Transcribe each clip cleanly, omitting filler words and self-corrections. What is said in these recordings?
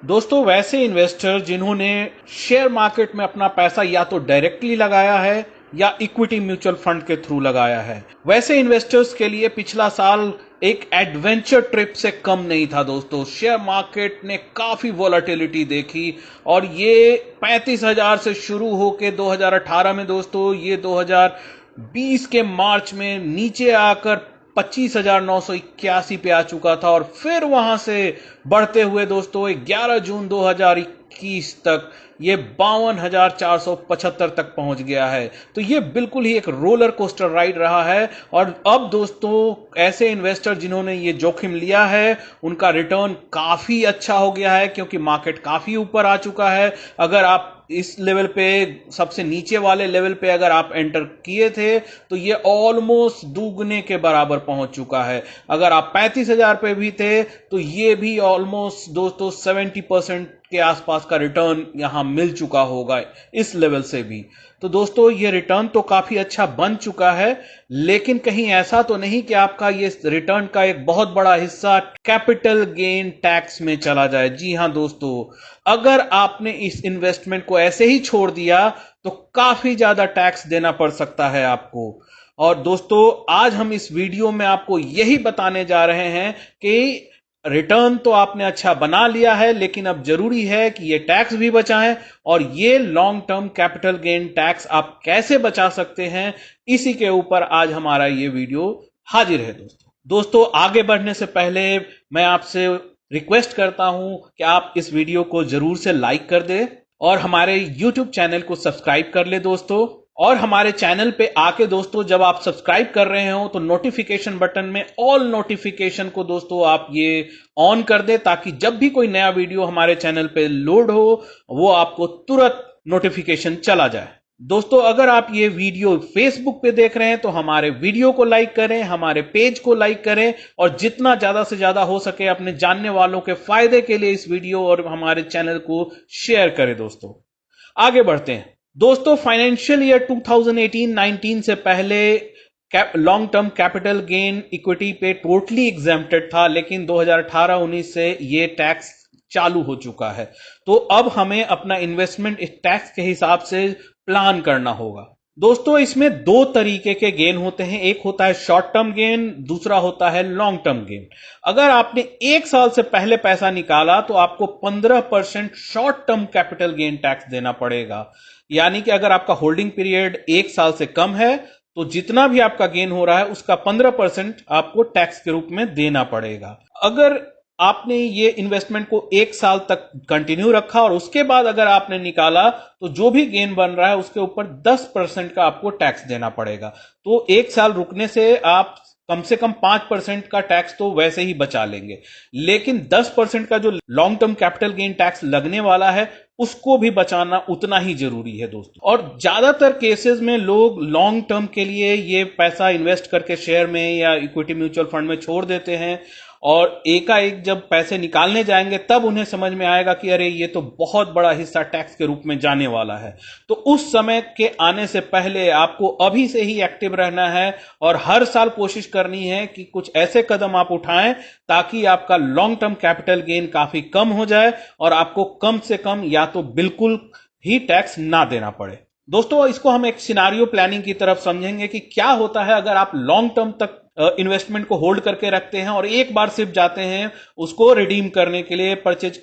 दोस्तों, वैसे इन्वेस्टर जिन्होंने शेयर मार्केट में अपना पैसा या तो डायरेक्टली लगाया है या इक्विटी म्यूचुअल फंड के थ्रू लगाया है, वैसे इन्वेस्टर्स के लिए पिछला साल एक एडवेंचर ट्रिप से कम नहीं था। दोस्तों, शेयर मार्केट ने काफी वॉलेटिलिटी देखी और ये 35,000 से शुरू होके 2018 में दोस्तों ये 2020 के मार्च में नीचे आकर 25,981 पे आ चुका था और फिर वहां से बढ़ते हुए दोस्तों 11 जून 2021 तक ये 52,475 तक पहुंच गया है। तो ये बिल्कुल ही एक रोलर कोस्टर राइड रहा है और अब दोस्तों ऐसे इन्वेस्टर जिन्होंने ये जोखिम लिया है उनका रिटर्न काफी अच्छा हो गया है, क्योंकि मार्केट काफी ऊपर आ चुका है। अगर आप इस लेवल पे, सबसे नीचे वाले लेवल पे अगर आप एंटर किए थे तो ये ऑलमोस्ट दुगने के बराबर पहुंच चुका है। अगर आप 35,000 पे भी थे तो ये भी ऑलमोस्ट दोस्तों 70% के आसपास का रिटर्न यहां मिल चुका होगा इस लेवल से भी। तो दोस्तों ये रिटर्न तो काफी अच्छा बन चुका है, लेकिन कहीं ऐसा तो नहीं कि आपका ये रिटर्न का एक बहुत बड़ा हिस्सा कैपिटल गेन टैक्स में चला जाए। जी हां दोस्तों, अगर आपने इस इन्वेस्टमेंट को ऐसे ही छोड़ दिया तो काफी ज्यादा टैक्स देना पड़ सकता है आपको। और दोस्तों आज हम इस वीडियो में आपको यही बताने जा रहे हैं कि रिटर्न तो आपने अच्छा बना लिया है, लेकिन अब जरूरी है कि ये टैक्स भी बचाएं और ये long term capital gain tax आप कैसे बचा सकते हैं, इसी के ऊपर आज हमारा ये वीडियो हाजिर है। दोस्तों आगे बढ़ने से पहले मैं आपसे रिक्वेस्ट करता हूं कि आप इस वीडियो को जरूर से लाइक कर दें और हमारे यूट्यूब चैनल को सब्सक्राइब कर ले दोस्तों। और हमारे चैनल पे आके दोस्तों जब आप सब्सक्राइब कर रहे हो तो नोटिफिकेशन बटन में ऑल नोटिफिकेशन को दोस्तों आप ये ऑन कर दें, ताकि जब भी कोई नया वीडियो हमारे चैनल पे लोड हो वो आपको तुरंत नोटिफिकेशन चला जाए। दोस्तों अगर आप ये वीडियो फेसबुक पे देख रहे हैं तो हमारे वीडियो को लाइक करें, हमारे पेज को लाइक करें और जितना ज्यादा से ज्यादा हो सके अपने जानने वालों के फायदे के लिए इस वीडियो और हमारे चैनल को शेयर करें। दोस्तों आगे बढ़ते हैं। दोस्तों फाइनेंशियल ईयर 2018-19 से पहले long term capital gain equity पे टोटली एग्जेम्प्टेड था, लेकिन 2018-19 से ये टैक्स चालू हो चुका है। तो अब हमें अपना इन्वेस्टमेंट इस टैक्स के हिसाब से प्लान करना होगा। दोस्तों इसमें दो तरीके के गेन होते हैं, एक होता है शॉर्ट टर्म गेन, दूसरा होता है लॉन्ग टर्म गेन। अगर आपने एक साल से पहले पैसा निकाला तो आपको 15% short term capital gain tax देना पड़ेगा। यानी कि अगर आपका होल्डिंग पीरियड एक साल से कम है तो जितना भी आपका गेन हो रहा है उसका 15% आपको टैक्स के रूप में देना पड़ेगा। अगर आपने ये इन्वेस्टमेंट को एक साल तक कंटिन्यू रखा और उसके बाद अगर आपने निकाला तो जो भी गेन बन रहा है उसके ऊपर 10% का आपको टैक्स देना पड़ेगा। तो एक साल रुकने से आप कम से कम 5% का टैक्स तो वैसे ही बचा लेंगे, लेकिन 10% का जो long term capital gain tax लगने वाला है उसको भी बचाना उतना ही जरूरी है दोस्तों। और ज्यादातर केसेस में लोग लॉन्ग टर्म के लिए ये पैसा इन्वेस्ट करके शेयर में या इक्विटी म्यूचुअल फंड में छोड़ देते हैं और एकाएक जब पैसे निकालने जाएंगे तब उन्हें समझ में आएगा कि अरे ये तो बहुत बड़ा हिस्सा टैक्स के रूप में जाने वाला है। तो उस समय के आने से पहले आपको अभी से ही एक्टिव रहना है और हर साल कोशिश करनी है कि कुछ ऐसे कदम आप उठाएं ताकि आपका लॉन्ग टर्म कैपिटल गेन काफी कम हो जाए और आपको कम से कम या तो बिल्कुल ही टैक्स ना देना पड़े। दोस्तों इसको हम एक सिनारियो प्लानिंग की तरफ समझेंगे कि क्या होता है अगर आप लॉन्ग टर्म तक इन्वेस्टमेंट को होल्ड करके रखते हैं और एक बार सिर्फ जाते हैं उसको रिडीम करने के लिए, परचेज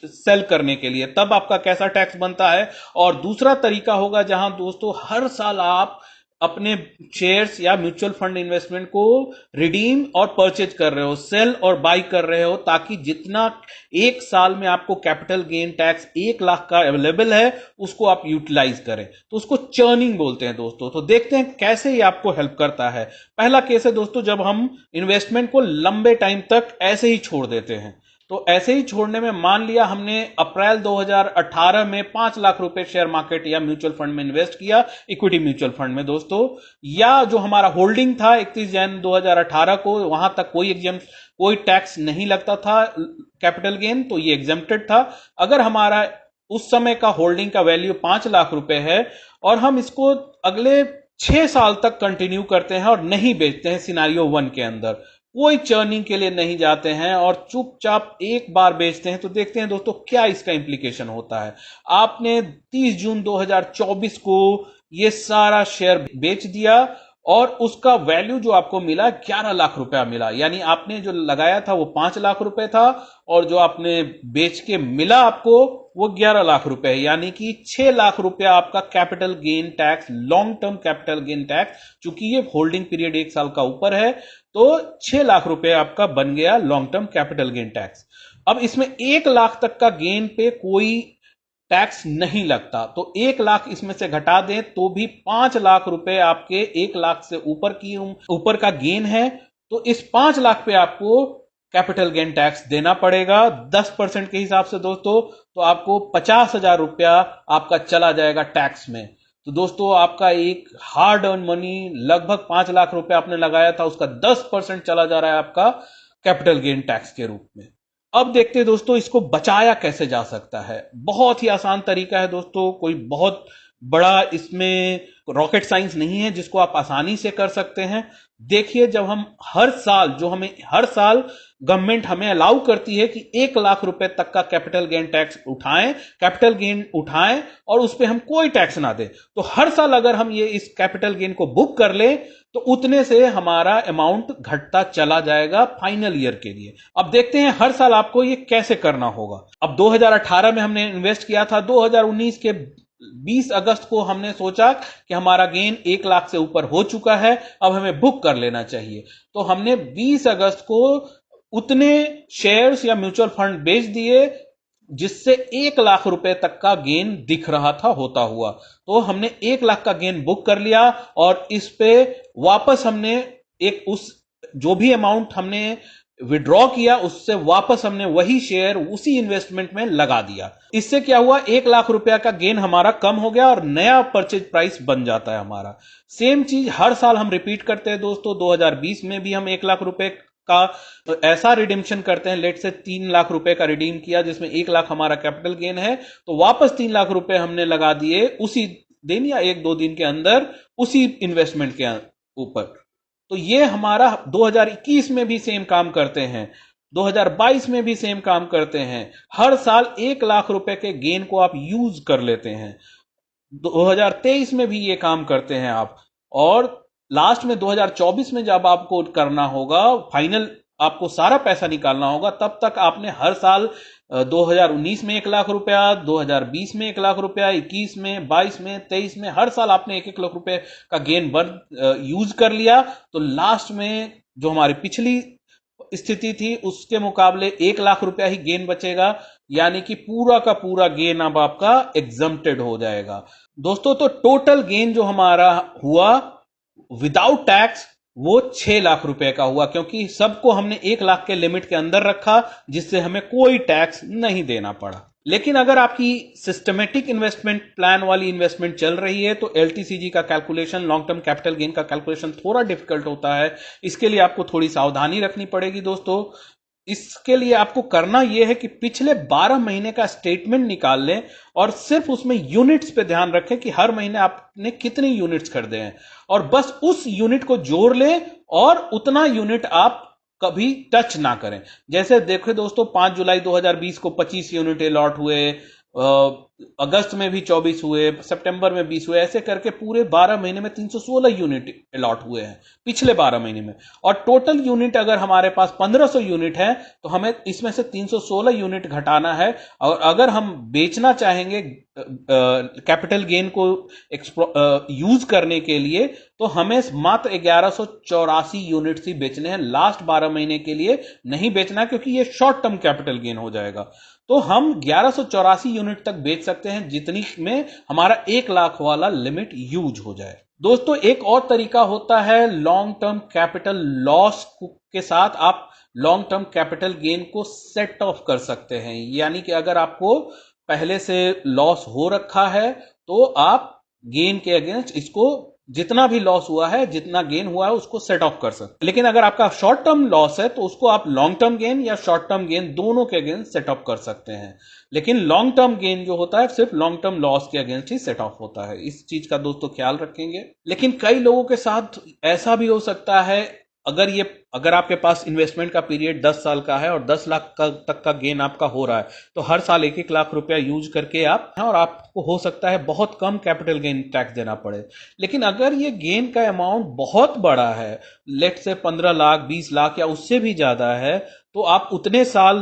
सेल करने के लिए, तब आपका कैसा टैक्स बनता है। और दूसरा तरीका होगा जहां दोस्तों हर साल आप अपने शेयर्स या म्यूचुअल फंड इन्वेस्टमेंट को रिडीम और परचेज कर रहे हो, सेल और बाई कर रहे हो, ताकि जितना एक साल में आपको कैपिटल गेन टैक्स 1 लाख का अवेलेबल है उसको आप यूटिलाइज करें। तो उसको चर्निंग बोलते हैं दोस्तों। तो देखते हैं कैसे ये आपको हेल्प करता है। पहला केस है दोस्तों जब हम इन्वेस्टमेंट को लंबे टाइम तक ऐसे ही छोड़ देते हैं। तो ऐसे ही छोड़ने में मान लिया हमने अप्रैल 2018 में 5 लाख रुपए शेयर मार्केट या म्यूचुअल फंड में इन्वेस्ट किया, इक्विटी म्यूचुअल फंड में दोस्तों, या जो हमारा होल्डिंग था 31 जनवरी 2018 को, वहां तक कोई टैक्स नहीं लगता था कैपिटल गेन, तो ये एग्जेम्प्टेड था। अगर हमारा उस समय का होल्डिंग का वैल्यू 5 लाख रुपए है और हम इसको अगले 6 साल तक कंटिन्यू करते हैं और नहीं बेचते हैं सिनारियो 1 के अंदर, कोई चर्निंग के लिए नहीं जाते हैं और चुपचाप एक बार बेचते हैं, तो देखते हैं दोस्तों क्या इसका इंप्लीकेशन होता है। आपने 30 जून 2024 को ये सारा शेयर बेच दिया और उसका वैल्यू जो आपको मिला 11 लाख रुपया मिला, यानी आपने जो लगाया था वो 5 लाख रुपए था और जो आपने बेच के मिला आपको वो 11 लाख रुपए, यानी कि 6 लाख रुपया आपका capital gain tax, long term capital gain tax, चूंकि ये होल्डिंग पीरियड 1 साल का ऊपर है तो 6 लाख रुपए आपका बन गया long term capital gain tax. अब इसमें 1 लाख तक का गेन पे कोई टैक्स नहीं लगता, तो 1 लाख इसमें से घटा दें तो भी 5 लाख रुपए आपके 1 लाख से ऊपर का गेन है, तो इस 5 लाख पे आपको कैपिटल गेन टैक्स देना पड़ेगा 10% के हिसाब से दोस्तों, तो आपको 50,000 रुपया आपका चला जाएगा टैक्स में। तो दोस्तों आपका एक हार्ड अर्न मनी लगभग 5 लाख रुपया आपने लगाया था, उसका 10% चला जा रहा है आपका कैपिटल गेन टैक्स के रूप में। अब देखते हैं दोस्तों इसको बचाया कैसे जा सकता है। बहुत ही आसान तरीका है दोस्तों, कोई बहुत बड़ा इसमें रॉकेट साइंस नहीं है जिसको आप आसानी से कर सकते हैं। देखिए, जब हम हर साल गवर्नमेंट हमें अलाउ करती है कि 1 लाख रुपए तक का कैपिटल गेन उठाएं और उस पर हम कोई टैक्स ना दें, तो हर साल अगर हम ये इस कैपिटल गेन को बुक कर लें तो उतने से हमारा अमाउंट घटता चला जाएगा फाइनल ईयर के लिए। अब देखते हैं हर साल आपको ये कैसे करना होगा। अब 2018 में हमने इन्वेस्ट किया था, 2019 के 20 अगस्त को हमने सोचा कि हमारा गेन 1 लाख से ऊपर हो चुका है, अब हमें बुक कर लेना चाहिए, तो हमने 20 अगस्त को उतने शेयर्स या म्यूचुअल फंड बेच दिए जिससे 1 लाख रुपए तक का गेन दिख रहा था होता हुआ, तो हमने 1 लाख का गेन बुक कर लिया और इस पे वापस हमने उस जो भी अमाउंट हमने विड्रॉ किया उससे वापस हमने वही शेयर उसी इन्वेस्टमेंट में लगा दिया। इससे क्या हुआ, 1 लाख रुपया का गेन हमारा कम हो गया और नया परचेज प्राइस बन जाता है हमारा। सेम चीज हर साल हम रिपीट करते हैं दोस्तों। 2020 में भी हम 1 लाख रुपए का ऐसा रिडीम्पशन करते हैं, लेट से 3 लाख रुपए का रिडीम किया जिसमें 1 लाख हमारा कैपिटल गेन है, तो वापस 3 लाख रुपए हमने लगा दिए उसी दिन या 1-2 दिन के अंदर उसी इन्वेस्टमेंट के ऊपर। तो ये हमारा 2021 में भी सेम काम करते हैं, 2022 में भी सेम काम करते हैं। हर साल 1 लाख रुपए के गेन को आप यूज कर लेते हैं। 2023 में भी ये काम करते हैं आप, और लास्ट में 2024 में जब आपको करना होगा फाइनल, आपको सारा पैसा निकालना होगा, तब तक आपने हर साल 2019 में 1 लाख रुपया, 2020 में 1 लाख रुपया, 21 में, 22 में, 23 में, हर साल आपने 1-1 लाख रुपए का गेन यूज कर लिया, तो लास्ट में जो हमारी पिछली स्थिति थी उसके मुकाबले 1 लाख रुपया ही गेन बचेगा, यानी कि पूरा का पूरा गेन अब आपका एग्जम्प्टेड हो जाएगा दोस्तों। तो टोटल गेन जो हमारा हुआ विदाउट टैक्स वो 6 लाख रुपए का हुआ, क्योंकि सबको हमने 1 लाख के लिमिट के अंदर रखा जिससे हमें कोई टैक्स नहीं देना पड़ा। लेकिन अगर आपकी सिस्टमेटिक इन्वेस्टमेंट प्लान वाली इन्वेस्टमेंट चल रही है तो एलटीसीजी का calculation, long term capital gain का कैलकुलेशन थोड़ा डिफिकल्ट होता है, इसके लिए आपको थोड़ी सावधानी रखनी पड़ेगी दोस्तों। इसके लिए आपको करना यह है कि पिछले 12 महीने का स्टेटमेंट निकाल लें और सिर्फ उसमें यूनिट्स पे ध्यान रखें कि हर महीने आपने कितने यूनिट्स खरीदे हैं, और बस उस यूनिट को जोड़ लें और उतना यूनिट आप कभी टच ना करें। जैसे देखो दोस्तों, 5 जुलाई 2020 को 25 यूनिट अलॉट हुए, अगस्त में भी 24 हुए, सितंबर में 20 हुए, ऐसे करके पूरे 12 महीने में 316 यूनिट अलॉट हुए हैं पिछले 12 महीने में। और टोटल यूनिट अगर हमारे पास 1500 यूनिट है तो हमें इसमें से 316 यूनिट घटाना है, और अगर हम बेचना चाहेंगे कैपिटल गेन को यूज करने के लिए तो हमें मात्र 1184 यूनिट्स ही बेचने हैं, लास्ट 12 महीने के लिए नहीं बेचना, क्योंकि ये शॉर्ट टर्म कैपिटल गेन हो जाएगा। तो हम 1184 यूनिट तक बेच सकते हैं जितनी में हमारा 1 लाख वाला लिमिट यूज हो जाए। दोस्तों एक और तरीका होता है लॉन्ग टर्म कैपिटल लॉस के साथ आप लॉन्ग टर्म कैपिटल गेन को सेट ऑफ कर सकते हैं, यानी कि अगर आपको पहले से लॉस हो रखा है तो आप गेन के अगेंस्ट इसको जितना भी लॉस हुआ है, जितना गेन हुआ है उसको सेट ऑफ कर सकते हैं। लेकिन अगर आपका शॉर्ट टर्म लॉस है तो उसको आप लॉन्ग टर्म गेन या शॉर्ट टर्म गेन दोनों के अगेंस्ट सेट ऑफ कर सकते हैं। लेकिन लॉन्ग टर्म गेन जो होता है सिर्फ लॉन्ग टर्म लॉस के अगेंस्ट ही सेट ऑफ होता है, इस चीज का दोस्तों ख्याल रखेंगे। लेकिन कई लोगों के साथ ऐसा भी हो सकता है, अगर आपके पास इन्वेस्टमेंट का पीरियड 10 साल का है और 10 लाख तक का गेन आपका हो रहा है, तो हर साल 1-1 लाख रुपया यूज करके आप, और आपको हो सकता है बहुत कम कैपिटल गेन टैक्स देना पड़े। लेकिन अगर ये गेन का अमाउंट बहुत बड़ा है, लेट से 15 लाख, 20 लाख या उससे भी ज्यादा है, तो आप उतने साल,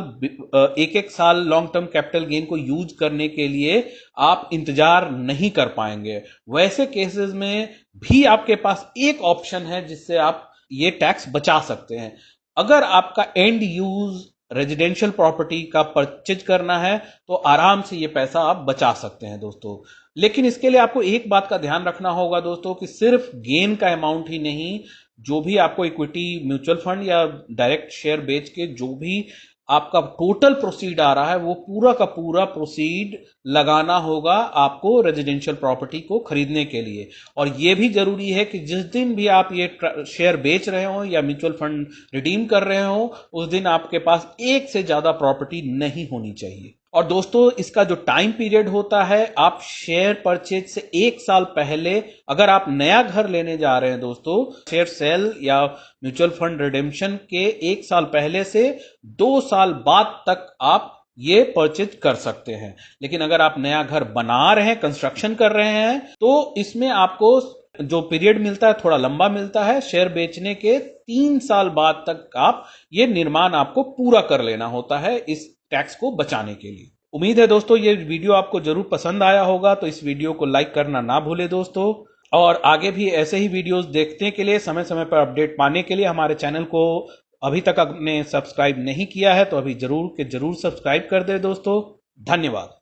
एक एक साल लॉन्ग टर्म कैपिटल गेन को यूज करने के लिए आप इंतजार नहीं कर पाएंगे। वैसे केसेस में भी आपके पास एक ऑप्शन है जिससे आप ये टैक्स बचा सकते हैं। अगर आपका एंड यूज रेजिडेंशियल प्रॉपर्टी का परचेज करना है तो आराम से ये पैसा आप बचा सकते हैं दोस्तों। लेकिन इसके लिए आपको एक बात का ध्यान रखना होगा दोस्तों कि सिर्फ गेन का अमाउंट ही नहीं, जो भी आपको इक्विटी म्यूचुअल फंड या डायरेक्ट शेयर बेच के जो भी आपका टोटल प्रोसीड आ रहा है, वो पूरा का पूरा प्रोसीड लगाना होगा आपको रेजिडेंशियल प्रॉपर्टी को खरीदने के लिए। और यह भी जरूरी है कि जिस दिन भी आप ये शेयर बेच रहे हो या म्यूचुअल फंड रिडीम कर रहे हो, उस दिन आपके पास एक से ज्यादा प्रॉपर्टी नहीं होनी चाहिए। और दोस्तों, इसका जो टाइम पीरियड होता है, आप शेयर परचेज से 1 साल पहले, अगर आप नया घर लेने जा रहे हैं दोस्तों, शेयर सेल या म्यूचुअल फंड रिडेम्पशन के 1 साल पहले से 2 साल बाद तक आप ये परचेज कर सकते हैं। लेकिन अगर आप नया घर बना रहे हैं, कंस्ट्रक्शन कर रहे हैं, तो इसमें आपको जो पीरियड मिलता है थोड़ा लंबा मिलता है। शेयर बेचने के 3 साल बाद तक आप ये निर्माण आपको पूरा कर लेना होता है इस टैक्स को बचाने के लिए। उम्मीद है दोस्तों ये वीडियो आपको जरूर पसंद आया होगा, तो इस वीडियो को लाइक करना ना भूले दोस्तों। और आगे भी ऐसे ही वीडियोस देखने के लिए, समय समय पर अपडेट पाने के लिए हमारे चैनल को अभी तक आपने सब्सक्राइब नहीं किया है तो अभी जरूर के जरूर सब्सक्राइब कर दे दोस्तों। धन्यवाद।